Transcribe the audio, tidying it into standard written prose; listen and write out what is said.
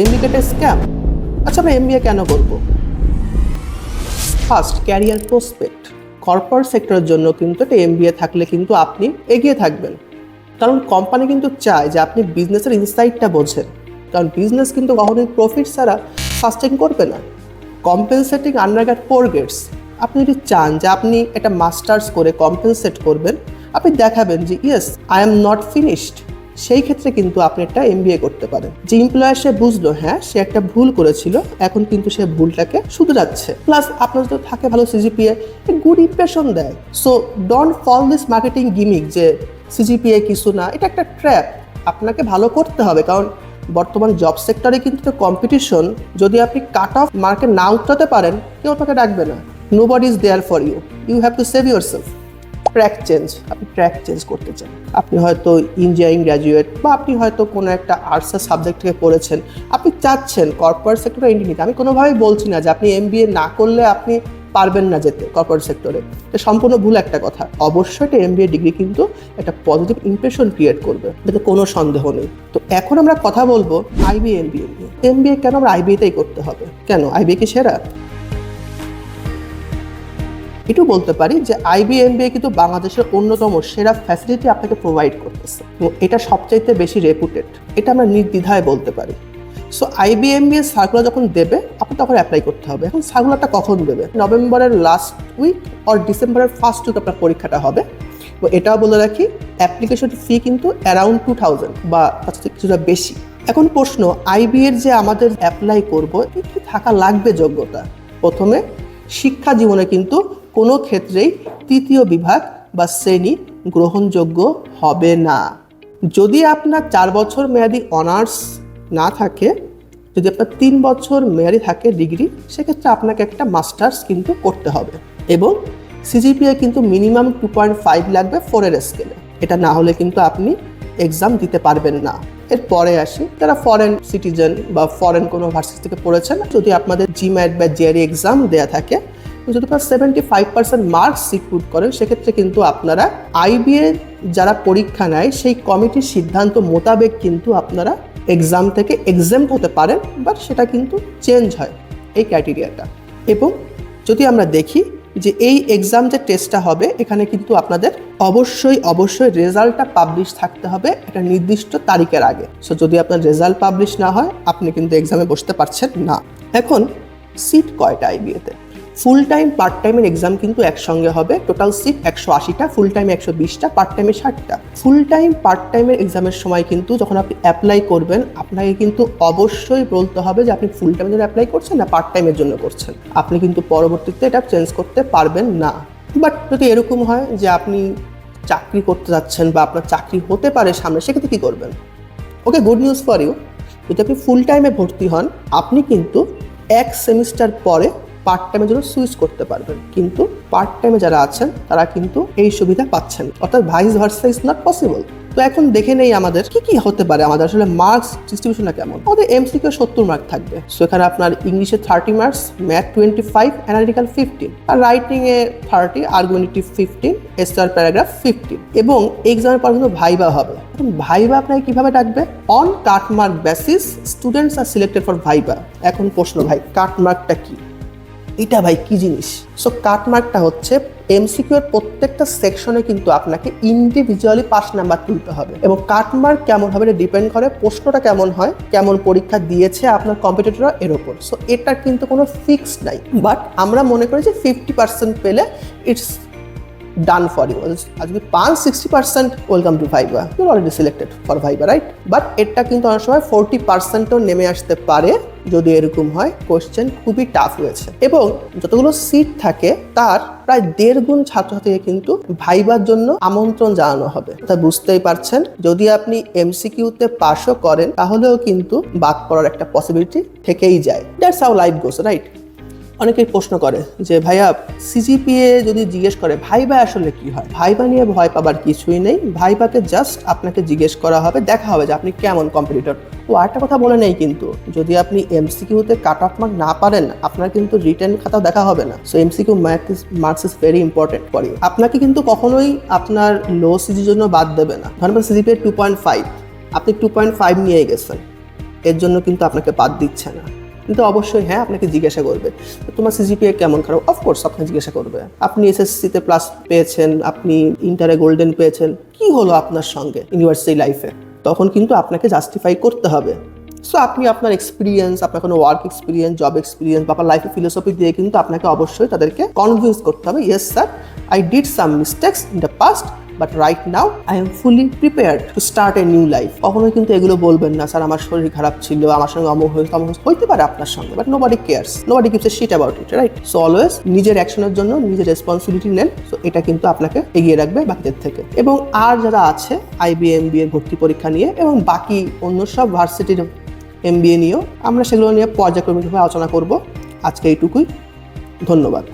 MBA একটা scam. আচ্ছা, আমরা এমবিএ কেন করব? First, career prospect. কর্পোরেট সেক্টরের জন্য কিন্তু একটা এমবিএ থাকলে কিন্তু আপনি এগিয়ে থাকবেন, কারণ কোম্পানি কিন্তু চায় যে আপনি বিজনেসের ইনসাইটটা বোঝেন, কারণ বিজনেস কিন্তু কখনোই প্রফিট ছাড়া সাস্টেইন করবে না। কম্পেনসেটিং আন্ডারগ্রেড প্রোগ্রেস, আপনি যদি চান যে আপনি একটা মাস্টার্স করে কম্পেনসেট করবেন, আপনি দেখাবেন যে yes I am not finished, সেই ক্ষেত্রে কিন্তু আপনি একটা এমবিএ করতে পারেন। যে এমপ্লয়ার সে বুঝলো হ্যাঁ সে একটা ভুল করেছিল, এখন কিন্তু সে ভুলটাকে শুধরাচ্ছে, প্লাস আপনার যদি থাকে ভালো সিজিপিএ, গুড ইমপ্রেশন দেয়। So don't fall this marketing gimmick যে সিজিপিএ কিছু না, এটা একটা ট্র্যাপ। আপনাকে ভালো করতে হবে, কারণ বর্তমান জব সেক্টরে কিন্তু কম্পিটিশন, যদি আপনি কাট অফ মার্কে না উঠাতে পারেন কেউ আপনাকে ডাকবে না। Nobody is there for you, you have to save yourself. Track change, আপনি ট্র্যাক চেঞ্জ করতে চান, আপনি হয়তো ইঞ্জিনিয়ারিং গ্র্যাজুয়েট বা আপনি হয়তো কোনো একটা আর্টসের সাবজেক্ট থেকে পড়েছেন, আপনি চাচ্ছেন কর্পোরেট সেক্টরে এন্ট্রি নিতে। আমি কোনোভাবেই বলছি না যে আপনি এমবিএ না করলে আপনি পারবেন না যেতে কর্পোরেট সেক্টরে, এটা সম্পূর্ণ ভুল একটা কথা। অবশ্যই একটা এমবিএ ডিগ্রি কিন্তু একটা পজিটিভ ইমপ্রেশন ক্রিয়েট করবে, এতে কোনো সন্দেহ নেই। তো এখন আমরা কথা বলবো আইবিএ এমবিএ নিয়ে। এমবিএ কেন আমরা আইবিএতেই করতে হবে? কেন আইবিএ কি সেরা? এটাও বলতে পারি যে আইবিএমবিএ কিন্তু বাংলাদেশের অন্যতম সেরা ফ্যাসিলিটি আপনাকে প্রোভাইড করতেছে, এবং এটা সবচাইতে বেশি রেপুটেড, এটা আমরা নির্দ্বিধায় বলতে পারি। সো আইবিএমবিএ সার্কুলার যখন দেবে আপনি তখন অ্যাপ্লাই করতে হবে। এখন সার্কুলারটা কখন দেবে? নভেম্বরের লাস্ট উইক অর ডিসেম্বরের ফার্স্ট উইক আপনার পরীক্ষাটা হবে। তো এটাও বলে রাখি, অ্যাপ্লিকেশন ফি কিন্তু অ্যারাউন্ড 2000 বা তার থেকে কিছুটা বেশি। এখন প্রশ্ন, আইবিএর যে আমাদের অ্যাপ্লাই করবো কি থাকা লাগবে যোগ্যতা? প্রথমে, শিক্ষা জীবনে কিন্তু কোনো ক্ষেত্রেই তৃতীয় বিভাগ বা শ্রেণী গ্রহণযোগ্য হবে না। যদি আপনার 4 বছর মেয়াদি অনার্স না থাকে, যদি আপনার 3 বছর মেয়াদি থাকে ডিগ্রি, সেক্ষেত্রে আপনাকে একটা মাস্টার্স কিন্তু করতে হবে, এবং সিজিপিএ কিন্তু মিনিমাম 2.5 লাগবে 4-এর স্কেলে। এটা না হলে কিন্তু আপনি এক্সাম দিতে পারবেন না। এরপরে আসি, যারা ফরেন সিটিজেন বা ফরেন কোনো ভার্সিটি থেকে পড়েছেন, যদি আপনাদের জিম্যাট বা জেআরই এক্সাম দেওয়া থাকে, যদি আপনারা 75% মার্কস সিকিউর করেন, সেক্ষেত্রে কিন্তু আপনারা আইবিএ যারা পরীক্ষা নেয় সেই কমিটির সিদ্ধান্ত মোতাবেক কিন্তু আপনারা এক্সাম থেকে এক্সাম্ট হতে পারেন, বাট সেটা কিন্তু চেঞ্জ হয় এই ক্রাইটেরিয়াটা। এবং যদি আমরা দেখি যে এই এক্সাম যে টেস্টটা হবে, এখানে কিন্তু আপনাদের অবশ্যই রেজাল্টটা পাবলিশ থাকতে হবে একটা নির্দিষ্ট তারিখের আগে। সো যদি আপনার রেজাল্ট পাবলিশ না হয়, আপনি কিন্তু এক্সামে বসতে পারছেন না। এখন সিট কয়টা আইবিএতে? ফুল টাইম পার্ট টাইমের এক্সাম কিন্তু একসঙ্গে হবে। টোটাল সিট 180টা, ফুল টাইমে 120টা, পার্ট টাইমে 60টা। ফুল টাইম পার্ট টাইমের এক্সামের সময় কিন্তু যখন আপনি অ্যাপ্লাই করবেন, আপনাকে কিন্তু অবশ্যই বলতে হবে যে আপনি ফুল টাইমের জন্য অ্যাপ্লাই করছেন না পার্ট টাইমের জন্য করছেন। আপনি কিন্তু পরবর্তীতে এটা চেঞ্জ করতে পারবেন না। বাট যদি এরকম হয় যে আপনি চাকরি করতে যাচ্ছেন বা আপনার চাকরি হতে পারে সামনে, সেক্ষেত্রে কী করবেন? ওকে, গুড নিউজ ফর ইউ। যদি আপনি ফুল টাইমে ভর্তি হন, আপনি কিন্তু 1 সেমিস্টার পরে পার্ট টাইমের জন্য সুইচ করতে পারবেন, কিন্তু পার্ট টাইমে যারা আছেন তারা কিন্তু এই সুবিধা পাচ্ছেন, অর্থাৎ vice versa is not possible. তো এখন দেখে নেই আমাদের কি হতে পারে, আমাদের আসলে মার্কস ডিস্ট্রিবিউশনটা কেমন। আমাদের এমসিকিউ 70 মার্ক থাকবে। সো এখানে আপনার ইংলিশে 30 মার্কস, ম্যাথ 25, অ্যানালিটিক্যাল 15, আর রাইটিংয়ে 30, আর্গুমেন্টেটিভ 15, এসআর প্যারাগ্রাফ 15, এবং এক্সামের পর কিন্তু ভাইবা হবে। এখন ভাইবা আপনাকে কিভাবে ডাকবে? On cut mark basis students are selected for viva. এখন প্রশ্ন, ভাই কাট মার্কটা কি? এটা ভাই কি জিনিস? সো কাটমার্কটা হচ্ছে এমসিকিউ এর প্রত্যেকটা সেকশনে কিন্তু আপনাকে ইন্ডিভিজুয়ালি 5 নাম্বার তুলতে হবে, এবং কাটমার্ক কেমন হবে এটা ডিপেন্ড করে প্রশ্নটা কেমন হয়, কেমন পরীক্ষা দিয়েছে আপনার কম্পিটিটররা, এর ওপর। সো এটা কিন্তু কোনো ফিক্সড নাই, বাট আমরা মনে করি যে 50% পেলে ইটস ডান ফর ইউ। আর যদি পান 60%, welcome to viva, you already selected for viva, right? But এটা কিন্তু অনেক সময় 40%ও নেমে আসতে পারে যদি এরকম হয় কোশ্চেন খুবই টাফ হয়েছে, এবং যতগুলো সিট থাকে তার প্রায় 1.5 গুণ ছাত্রছাত্রীকে কিন্তু ভাইবার জন্য আমন্ত্রণ জানানো হবে। তা বুঝতেই পারছেন, যদি আপনি এমসিকিউতে পাসও করেন তাহলেও কিন্তু বাদ পড়ার একটা পসিবিলিটি থেকেই যায়। That's how life goes, right? অনেকেই প্রশ্ন করে যে ভাইয়া সিজিপিএ যদি জিজ্ঞেস করে ভাইবা আসলে কি হয়? ভাইবা নিয়ে ভয় পাবার কিছুই নেই। ভাইবাতে জাস্ট আপনাকে জিজ্ঞেস করা হবে, দেখা হবে যে আপনি কেমন কম্পিটিটর। ও আরেকটা কথা বলে নেই, কিন্তু যদি আপনি এমসিকিউতে কাট অফ মার্ক না পারেন, আপনার কিন্তু রিটার্ন খাতাও দেখা হবে না। So MCQ marks is very important for you. আপনাকে কিন্তু কখনোই আপনার লো সিজির জন্য বাদ দেবে না। ধরেন সিজিপিএ 2.5, আপনি 2.5 নিয়ে গেছেন, এর জন্য কিন্তু আপনাকে বাদ দিচ্ছে না, কিন্তু অবশ্যই হ্যাঁ আপনাকে জিজ্ঞাসা করবে তোমার সিজিপিএ কেমন খারাপ, অফকোর্স আপনাকে জিজ্ঞাসা করবে। আপনি এসএসসিতে প্লাস পেয়েছেন, আপনি ইন্টারে গোল্ডেন পেয়েছেন, কি হলো আপনার সঙ্গে ইউনিভার্সিটি লাইফে, তখন কিন্তু আপনাকে জাস্টিফাই করতে হবে। সো আপনি আপনার এক্সপিরিয়েন্স, আপনার কোনো ওয়ার্ক এক্সপিরিয়েন্স, জব এক্সপিরিয়েন্স বা আপনার লাইফে ফিলোসফি দিয়ে কিন্তু আপনাকে অবশ্যই তাদেরকে কনভিন্স করতে হবে, yes sir I did some mistakes in the past but right now I am fully prepared to start a new life. কখনোই কিন্তু এগুলো বলবেন না স্যার আমার শরীর খারাপ ছিল, আমার সঙ্গে অমুক হয়েছে অমুক হইতে পারে আপনার সঙ্গে, but nobody cares, nobody gives a shit about it, right? So always নিজের অ্যাকশনের জন্য নিজের রেসপন্সিবিলিটি নেন। সো এটা কিন্তু আপনাকে এগিয়ে রাখবে বাকিদের থেকে। এবং আর যারা আছে IB/MBA ভর্তি পরীক্ষা নিয়ে এবং বাকি অন্য সব ভার্সিটির MBA নিয়েও, আমরা সেগুলো নিয়ে পর্যায়ক্রমিকভাবে আলোচনা করব। আজকে এইটুকুই, ধন্যবাদ।